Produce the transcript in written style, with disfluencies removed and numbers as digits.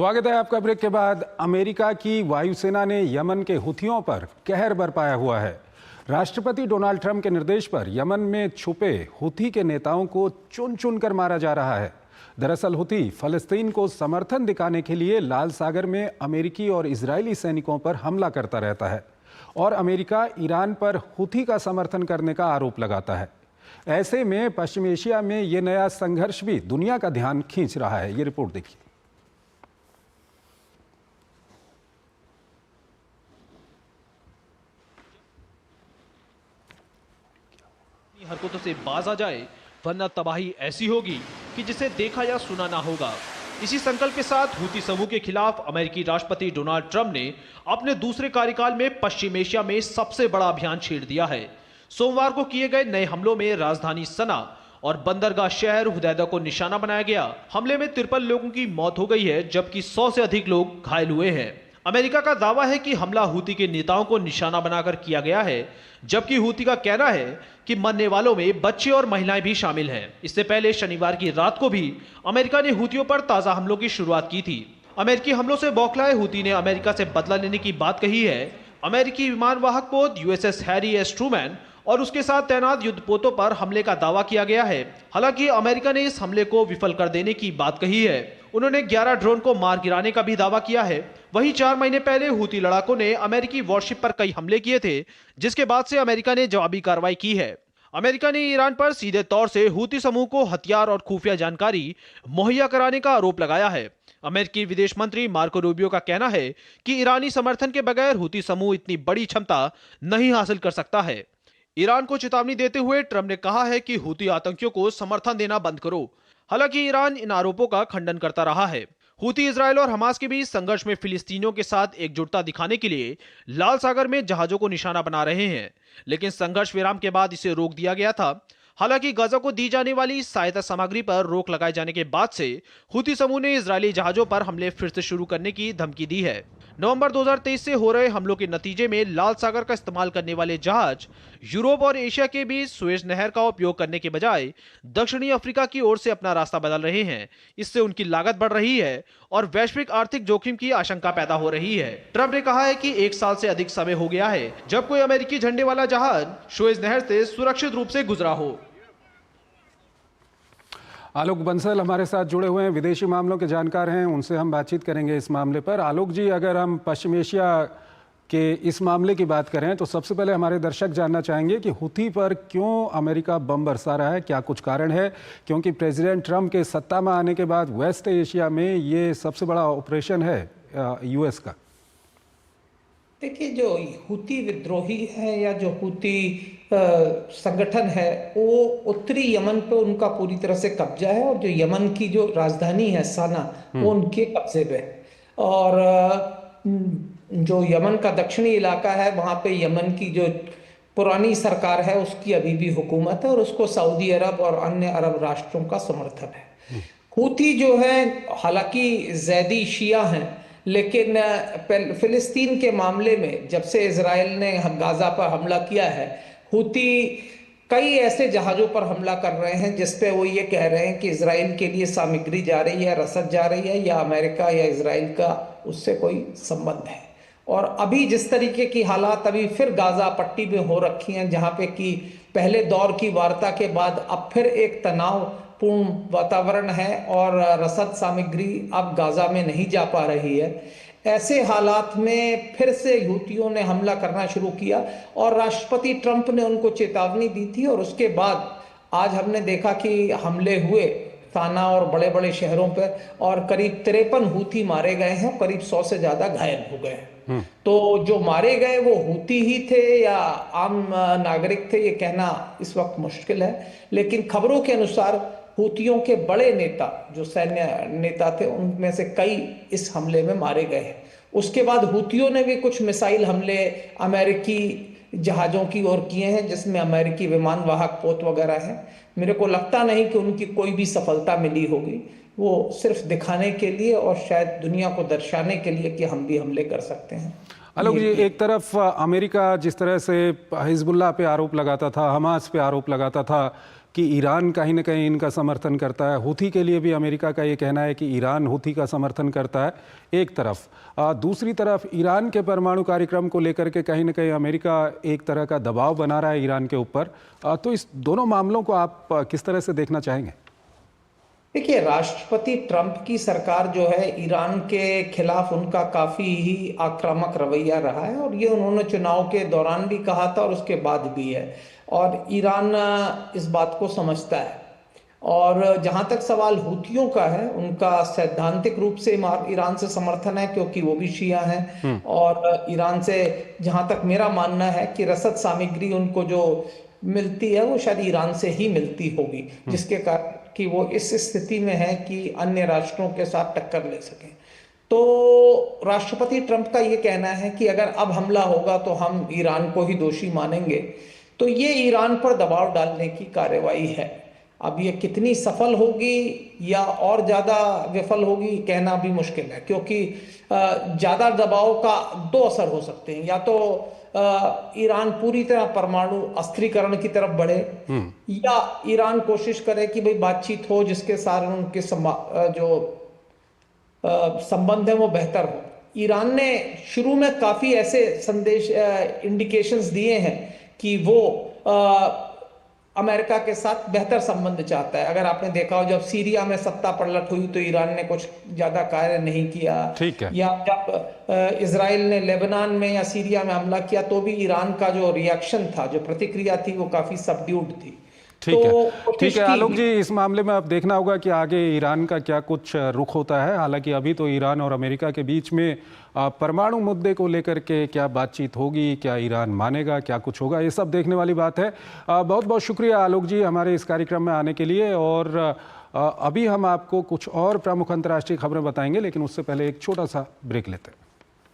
स्वागत है आपका। ब्रेक के बाद अमेरिका की वायुसेना ने यमन के हुथियों पर कहर बरपाया हुआ है। राष्ट्रपति डोनाल्ड ट्रंप के निर्देश पर यमन में छुपे हुथी के नेताओं को चुन चुन कर मारा जा रहा है। दरअसल हुथी फलस्तीन को समर्थन दिखाने के लिए लाल सागर में अमेरिकी और इजरायली सैनिकों पर हमला करता रहता है और अमेरिका ईरान पर हुथी का समर्थन करने का आरोप लगाता है। ऐसे में पश्चिम एशिया में ये नया संघर्ष भी दुनिया का ध्यान खींच रहा है। ये रिपोर्ट देखिए। हरकतों से बाज आ जाए, वरना तबाही ऐसी होगी कि जिसे देखा या सुना ना होगा। इसी संकल्प के साथ हुती समूह के खिलाफ अमेरिकी राष्ट्रपति डोनाल्ड ट्रंप ने अपने दूसरे कार्यकाल में पश्चिम एशिया में सबसे बड़ा अभियान छेड़ दिया है। सोमवार को किए गए नए हमलों में राजधानी सना और बंदरगाह शहर हुदैदा को निशाना बनाया गया। हमले में 53 लोगों की मौत हो गई है, जबकि 100 से अधिक लोग घायल हुए हैं। अमेरिका का दावा है कि हमला हुती के नेताओं को निशाना बनाकर किया गया है, जबकि हुती का कहना है कि मरने वालों में बच्चे और महिलाएं भी शामिल हैं। इससे पहले शनिवार की रात को भी अमेरिका ने हुतियों पर ताजा हमलों की शुरुआत की थी। अमेरिकी हमलों से बौखलाए हुती ने अमेरिका से बदला लेने की बात कही है। अमेरिकी विमान वाहक पोत USS हैरी एस ट्रूमैन और उसके साथ तैनात युद्धपोतों पर हमले का दावा किया गया है। हालांकि अमेरिका ने इस हमले को विफल कर देने की बात कही है। उन्होंने 11 ड्रोन को मार गिराने का भी दावा किया है। वहीं 4 महीने पहले हुती लड़ाकों ने अमेरिकी वॉरशिप पर कई हमले किए थे, जिसके बाद से अमेरिका ने जवाबी कार्रवाई की है। अमेरिका ने ईरान पर सीधे तौर से हुती समूह को हथियार और खुफिया जानकारी मुहैया कराने का आरोप लगाया है। अमेरिकी विदेश मंत्री मार्को रूबियो का कहना है कि ईरानी समर्थन के बगैर हुती समूह इतनी बड़ी क्षमता नहीं हासिल कर सकता है। ईरान को चेतावनी देते हुए ट्रंप ने कहा है कि हुती आतंकियों को समर्थन देना बंद करो। हालांकि ईरान इन आरोपों का खंडन करता रहा है। हुती इजरायल और हमास के बीच संघर्ष में फिलिस्तीनियों के साथ एकजुटता दिखाने के लिए लाल सागर में जहाजों को निशाना बना रहे हैं, लेकिन संघर्ष विराम के बाद इसे रोक दिया गया था। हालांकि गजा को दी जाने वाली सहायता सामग्री पर रोक लगाए जाने के बाद से हुती समूह ने इजरायली जहाजों पर हमले फिर से शुरू करने की धमकी दी है। नवंबर 2023 से हो रहे हमलों के नतीजे में लाल सागर का इस्तेमाल करने वाले जहाज यूरोप और एशिया के बीच सुएज नहर का उपयोग करने के बजाय दक्षिणी अफ्रीका की ओर से अपना रास्ता बदल रहे हैं। इससे उनकी लागत बढ़ रही है और वैश्विक आर्थिक जोखिम की आशंका पैदा हो रही है। ट्रंप ने कहा है कि 1 साल से अधिक समय हो गया है जब कोई अमेरिकी झंडे वाला जहाज सुएज नहर से सुरक्षित रूप से गुजरा हो। आलोक बंसल हमारे साथ जुड़े हुए हैं, विदेशी मामलों के जानकार हैं, उनसे हम बातचीत करेंगे इस मामले पर। आलोक जी, अगर हम पश्चिम एशिया के इस मामले की बात करें तो सबसे पहले हमारे दर्शक जानना चाहेंगे कि हुती पर क्यों अमेरिका बम बरसा रहा है, क्या कुछ कारण है? क्योंकि प्रेसिडेंट ट्रंप के सत्ता में आने के बाद वेस्ट एशिया में ये सबसे बड़ा ऑपरेशन है US का। देखिए, जो हुती विद्रोही है या जो हुती संगठन है, वो उत्तरी यमन पे उनका पूरी तरह से कब्जा है और जो यमन की जो राजधानी है सना, वो उनके कब्जे पे है। और जो यमन का दक्षिणी इलाका है, वहाँ पे यमन की जो पुरानी सरकार है उसकी अभी भी हुकूमत है और उसको सऊदी अरब और अन्य अरब राष्ट्रों का समर्थन है। हुती जो है हालांकि ज़ैदी शिया हैं, लेकिन फिलिस्तीन के मामले में जब से इजराइल ने गाजा पर हमला किया है, हुती कई ऐसे जहाज़ों पर हमला कर रहे हैं जिसपे वो ये कह रहे हैं कि इजराइल के लिए सामग्री जा रही है, रसद जा रही है, या अमेरिका या इजराइल का उससे कोई संबंध है। और अभी जिस तरीके की हालात अभी फिर गाजा पट्टी में हो रखी हैं, जहाँ पे कि पहले दौर की वार्ता के बाद अब फिर एक तनावपूर्ण वातावरण है और रसद सामग्री अब गाजा में नहीं जा पा रही है। ऐसे हालात में फिर से हुतियों ने हमला करना शुरू किया और राष्ट्रपति ट्रंप ने उनको चेतावनी दी थी और उसके बाद आज हमने देखा कि हमले हुए साना और बड़े बड़े शहरों पर और करीब 53 हुती मारे गए हैं, करीब 100 से ज्यादा घायल हो गए हैं। तो जो मारे गए वो हुती ही थे या आम नागरिक थे, ये कहना इस वक्त मुश्किल है, लेकिन खबरों के अनुसार हुतियों के बड़े नेता जो सैन्य नेता थे उनमें से कई इस हमले में मारे गए हैं। उसके बाद हुतियों ने भी कुछ मिसाइल हमले अमेरिकी जहाज़ों की ओर किए हैं, जिसमें अमेरिकी विमान वाहक पोत वगैरह हैं। मेरे को लगता नहीं कि उनकी कोई भी सफलता मिली होगी। वो सिर्फ दिखाने के लिए और शायद दुनिया को दर्शाने के लिए कि हम भी हमले कर सकते हैं। आलोक जी, एक तरफ अमेरिका जिस तरह से हिजबुल्लाह पे आरोप लगाता था, हमास पे आरोप लगाता था, कि ईरान कहीं ना कहीं इनका समर्थन करता है, हूथी के लिए भी अमेरिका का ये कहना है कि ईरान हूथी का समर्थन करता है एक तरफ। दूसरी तरफ ईरान के परमाणु कार्यक्रम को लेकर के कहीं ना कहीं अमेरिका एक तरह का दबाव बना रहा है ईरान के ऊपर। तो इस दोनों मामलों को आप किस तरह से देखना चाहेंगे? देखिए, राष्ट्रपति ट्रंप की सरकार जो है ईरान के खिलाफ उनका काफी ही आक्रामक रवैया रहा है, और ये उन्होंने चुनाव के दौरान भी कहा था और उसके बाद भी है, और ईरान इस बात को समझता है। और जहां तक सवाल हूथियों का है, उनका सैद्धांतिक रूप से ईरान से समर्थन है, क्योंकि वो भी शिया हैं, और ईरान से जहां तक मेरा मानना है कि रसद सामग्री उनको जो मिलती है वो शायद ईरान से ही मिलती होगी, जिसके कारण कि वो इस स्थिति में है कि अन्य राष्ट्रों के साथ टक्कर ले सकें। तो राष्ट्रपति ट्रंप का ये कहना है कि अगर अब हमला होगा तो हम ईरान को ही दोषी मानेंगे। तो ये ईरान पर दबाव डालने की कार्रवाई है। अब ये कितनी सफल होगी या और ज्यादा विफल होगी कहना भी मुश्किल है, क्योंकि ज्यादा दबाव का दो असर हो सकते हैं। या तो ईरान पूरी तरह परमाणु अस्त्रीकरण की तरफ बढ़े, या ईरान कोशिश करे कि भाई बातचीत हो जिसके साथ उनके जो संबंध है वो बेहतर हो। ईरान ने शुरू में काफी ऐसे संदेश इंडिकेशंस दिए हैं कि वो अमेरिका के साथ बेहतर संबंध चाहता है। अगर आपने देखा हो, जब सीरिया में सत्ता पलट हुई तो ईरान ने कुछ ज्यादा कार्य नहीं किया। ठीक है। या जब इजराइल ने लेबनान में या सीरिया में हमला किया तो भी ईरान का जो रिएक्शन था, जो प्रतिक्रिया थी, वो काफी सबड्यूड थी। ठीक है आलोक जी, इस मामले में अब देखना होगा कि आगे ईरान का क्या कुछ रुख होता है। हालांकि अभी तो ईरान और अमेरिका के बीच में परमाणु मुद्दे को लेकर के क्या बातचीत होगी, क्या ईरान मानेगा, क्या कुछ होगा, ये सब देखने वाली बात है। बहुत बहुत शुक्रिया आलोक जी हमारे इस कार्यक्रम में आने के लिए। और अभी हम आपको कुछ और प्रमुख अंतर्राष्ट्रीय खबरें बताएंगे, लेकिन उससे पहले एक छोटा सा ब्रेक लेते हैं।